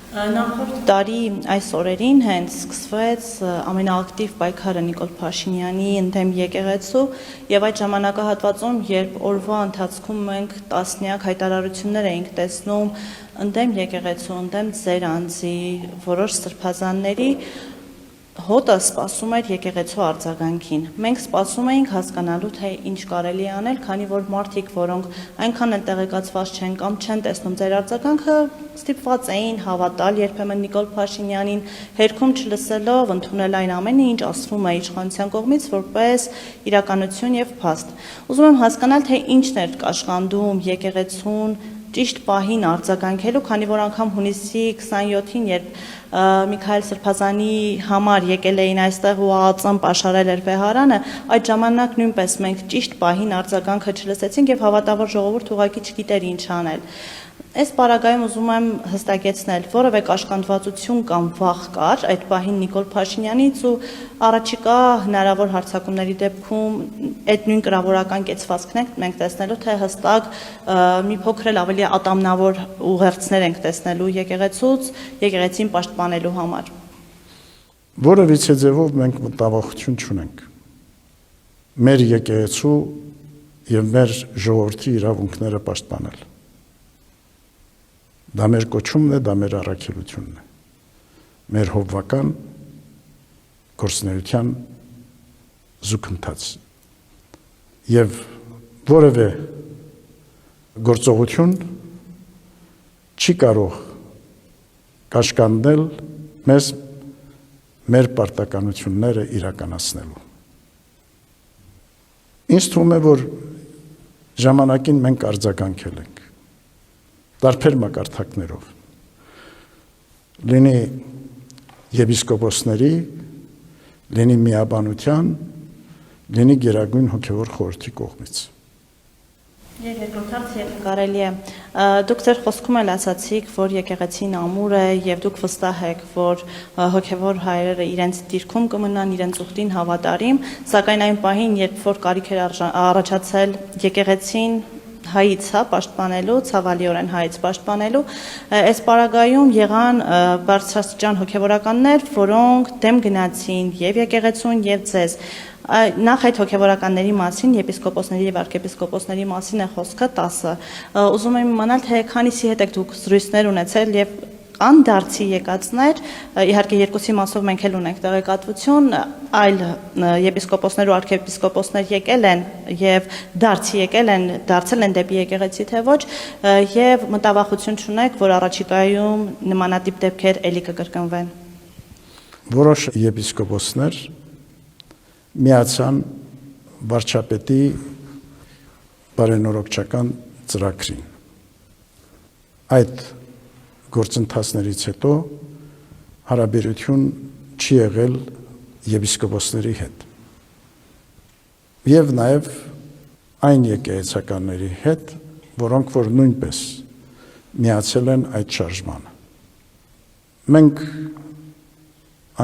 Նախորդ տարի այս օրերին հենց սկսվեց ամենաակտիվ պայքարը Նիկոլ Փաշինյանի ընդդեմ եկեղեցու եւ այդ ժամանակահատվածում, երբ օրվա ընթացքում մենք տասնյակ հայտարարություններ էինք տեսնում ընդդեմ եկեղեցու, ընդդեմ ձեր անձի, որոշ սրբազանների, հոտը սպասում էր եկեղեցու արձագանքին։ Մենք սպասում էինք հասկանալու, թե ինչ կարելի է անել, քանի որ մարդիկ, որոնք այնքան էլ տեղեկացված չեն կամ չեն տեսնում ձեր արձագանքը, ստիպված էին հավատալ երբեմն Նիկոլ Փաշինյանին, հերքում չլսելով, ընդունել այն ամենը, ինչ ասվում է իշխանության կողմից, որպես իրականություն եւ փաստ։ Ուզում եմ հասկանալ, թե ինչն էր կաշխանդում եկեղեցուն ճիշտ պահին արձագանքելու, քանի որ անգամ հունիսի 27-ին, երբ Միքայել Սրբազանի համար եկել էին այստեղ ու ԱԱԾ-ն պաշարել էր վեհարանը, այդ ժամանակ նույնպես մենք ճիշտ պահին արձագանքը չլսեցինք եւ հավատավոր ժողովուրդ ուղղակի չգիտեր ինչ անել։ Այս պարագայում ուզում եմ հստակեցնել, որևէ կաշկանդվածություն կամ վախ կար այդ պահին Նիկոլ Փաշինյանից ու առաջիկա հնարավոր հարձակումների դեպքում այդ նույն կրավորական կեցվածքն ենք մենք տեսնելու, թե հստակ մի փոքր էլ ավելի ատամնավոր ուղերձներ ենք տեսնելու եկեղեցուց, եկեղեցին պաշտպանելու համար։ Որևիցե ձևով մենք մտավախություն չունենք։ Մեր եկեղեցու եւ մեր ժողովրդի իրավունքները պաշտպանել։ Դա մեր կոչումն է, դա մեր առաքելությունն է։ Մեր հովվական գործունեության զուգընթաց։ Եվ որևէ գործողություն չի կարող կաշկանդել մեզ մեր պարտականությունները իրականացնելու։ Ինձ թվում է, որ ժամանակին մենք արձագանքել ենք տարբեր մակարդակներով, լինի եպիսկոպոսների, լինի միաբանության, լինի Գերագույն հոգևոր խորհրդի կողմից։ Եվ երկրորդ հարցը կարելի է, դուք ձեր խոսքում էլ ասացիք, որ եկեղեցին ամուր է եւ դուք վստահ եք, որ հոգևոր հայրերը իրենց դիրքում կմնան, իրենց ուխտին հավատարիմ, սակայն այն պահին, երբ որ կարիք էր առաջացել եկեղեցին հայից, պաշտպանելու, ցավալիորեն հայից պաշտպանելու, այս պարագայում եղան բարձրաստիճան հոգևորականներ, որոնք դեմ գնացին եւ եկեղեցուն եւ ձեզ։ Նախ այդ հոգևորականների մասին, եպիսկոպոսների եւ arczepiskopոսների մասին է խոսքը 10-ը։ Ուզում եմ իմանալ, թե քանիսի հետ եք դուք զրույցներ ունեցել եւ անդարձի եկածներ, իհարկե երկուսի մասով մենք էլ ունենք տեղեկատվություն, այլ եպիսկոպոսներ ու arczepiskopոսներ եկել են եւ դարձի եկել են, դարձել են դեպի եկեղեցի թե ոչ, եւ մտավախություն չունեք, որ առաջիկայում նմանատիպ դեպքեր էլի կկրկնվեն։ Որոշ եպիսկոպոսներ միացան վարչապետի բարենորոգչական ծրագրին։ Այդ գործընթացներից հետո հարաբերություն չի եղել եպիսկոպոսների հետ եւ նաեւ այն եկեղեցականների հետ, որոնք որ նույնպես միացել են այդ շարժմանը։ Մենք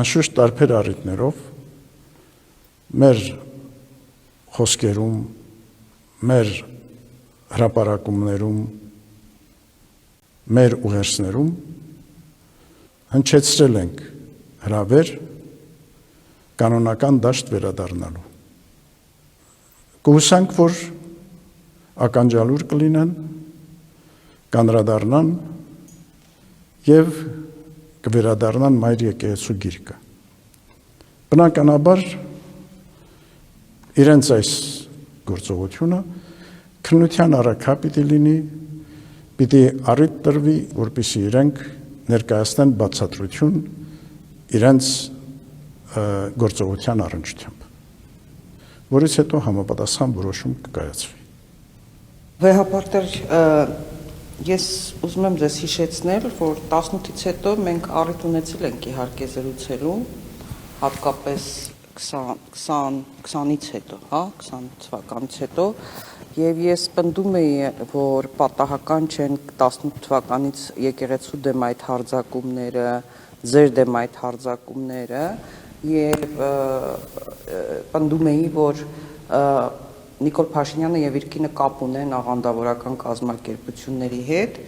անշուշտ տարբեր առիթներով մեր խոսքերում, մեր հրապարակումներում, մեր ուղերձներում հնչեցրել ենք հրավեր կանոնական դաշտ վերադառնալու։ Կհուսանք, որ ականջալուր կլինեն, կանրադառնան եւ կվերադառնան մայր եկեղեցու գիրկը։ Բնականաբար իրենց այս գործողությունը քննության առարկա պիտի լինի, պիտի առիթ տրվի, որպեսզի իրենք ներկայացնեն բացատրություն իրենց գործողության առնչությամբ, որից հետո համապատասխան որոշում կկայացվի։ Վեհապարտեր, ես ուզում եմ ձեզ հիշեցնել, որ 18-ից հետո մենք առիթ ունեցել ենք իհարկե զրուցելու, հատկապես 20-ից հետո, 20 թվականից հետո, եւ ես պնդում էի, որ պատահական չեն 18 թվականից եկեղեցու դեմ այդ հարձակումները, ձեր դեմ այդ հարձակումները, եւ պնդում էի, որ Նիկոլ Փաշինյանը եւ իր կինը կապ ունեն աղանդավորական կազմակերպությունների հետ,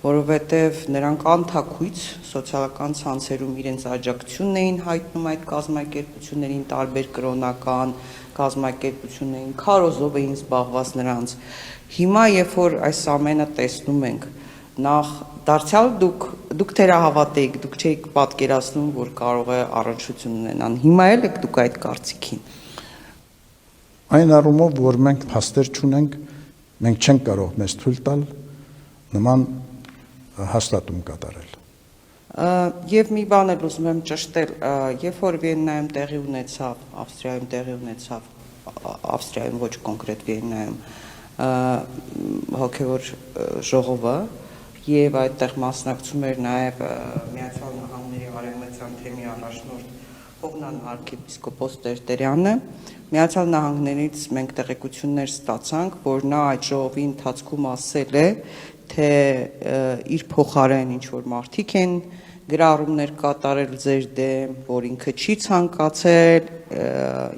որովհետև նրանք անթաքույց սոցիալական ցանցերում իրենց աջակցությունն էին հայտնում այդ կազմակերպություններին, տարբեր կրոնական կազմակերպություններին, քարոզով էին զբաղված նրանց։ Հիմա, երբ որ այս ամենը տեսնում ենք, նախ դարձյալ դուք թերահավատ եք, դուք չեք պատկերացնում, որ կարող է առնչություն ունենան։ Հիմա էլ եք դուք այդ կարծիքին։ Այն առումով, որ մենք փաստեր չունենք, մենք չենք կարող մեզ թույլ տալ նման հաստատում կատարել։ Եվ մի բան էլ ուզում եմ ճշտել, երբ որ Վիեննայում տեղի ունեցավ, Ավստրիայում տեղի ունեցավ, Ավստրիայում ոչ կոնկրետ Վիեննայում հոգևոր ժողովը, եւ այդտեղ մասնակցում էր նաեւ Միացյալ Նահանգների արևմտյան թեմի առաջնորդ Հովնան arczepiskopos Տերտերյանը, Միացյալ Նահանգներից մենք տեղեկություններ ստացանք, որ նա այդ ժողովի ընթացքում ասել է, թե իր փոխարեն ինչ որ մարդիկ են գրառումներ կատարել ձեր դեմ, որ ինքը չի ցանկացել,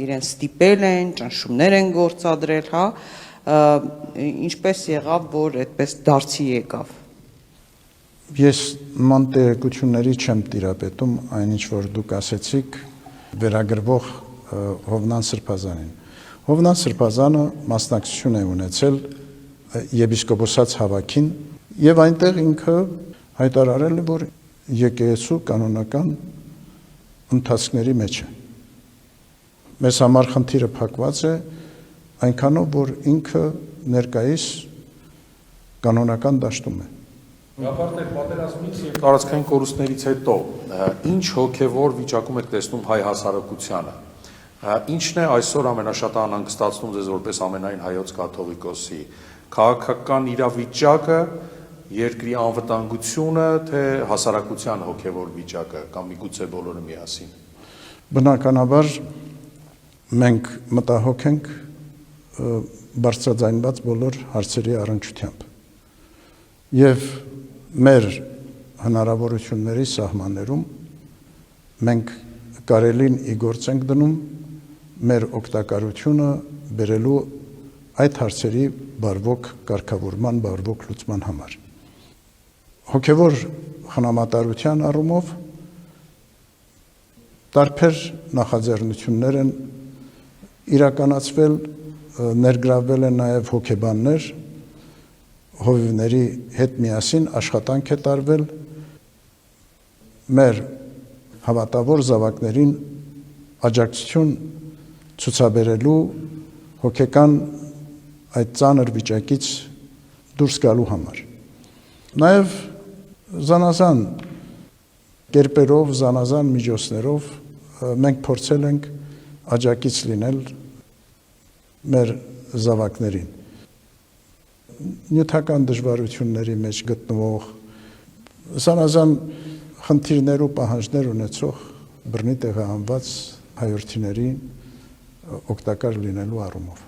իրեն ստիպել են, ճնշումներ են գործադրել, հա, ինչպես եղավ, որ այդպես դարձի եկավ։ Ես նման տեղեկությունների չեմ տիրապետում այն ինչ որ դուք ասեցիք վերագրվող Հովնան Սրբազանին։ Հովնան Սրբազանը մասնակցություն է ունեցել եպիսկոպոսած հավաքին եւ այնտեղ ինքը հայտարարել է, որ եկեղեցու կանոնական ընթացքների մեջ է։ Մեզ համար խնդիրը փակված է այնքանով, որ ինքը ներկայիս կանոնական դաշտում է։ Գաղափարներ պատերազմից եւ տարածքային կորուստներից հետո ինչ հոգեվոր վիճակում եք տեսնում հայ հասարակությանը։ Ինչն է այսօր ամենաշատ անհանգստացնում ձեզ որպես ամենայն հայոց կաթողիկոսի, քաղաքական իրավիճակը, երկրի անվտանգությունը, թե հասարակության հոգեվոր վիճակը կամ միգուցե բոլորը միասին։ Բնականաբար մենք մտահոգ ենք բարձրաձայնված բոլոր հարցերի առնչությամբ եւ մեր հնարավորությունների սահմաններում մենք կարելին իգործ ենք դնում մեր օգտակարությունը բերելու այդ հարցերի բարվոք կարգավորման, բարվոք լուծման համար։ Հոգևոր խնամատարության առումով տարբեր նախաձեռնություններ են իրականացվել, ներգրավվել են նաև հոգեբաններ, հովիվների հետ միասին աշխատանք է տարվել մեր հավատավոր զավակներին աջակցություն ցուցաբերելու հոգեկան այդ ծանր վիճակից դուրս գալու համար։ Նաև զանազան կերպերով, զանազան միջոցներով մենք փորձել ենք աջակից լինել մեր զավակներին։ Նյութական դժվարությունների մեջ գտնվող, զանազան խնդիրներ ու պահանջներ ունեցող բռնի տեղահանված հայրենիների օգտակար լինելու առումով։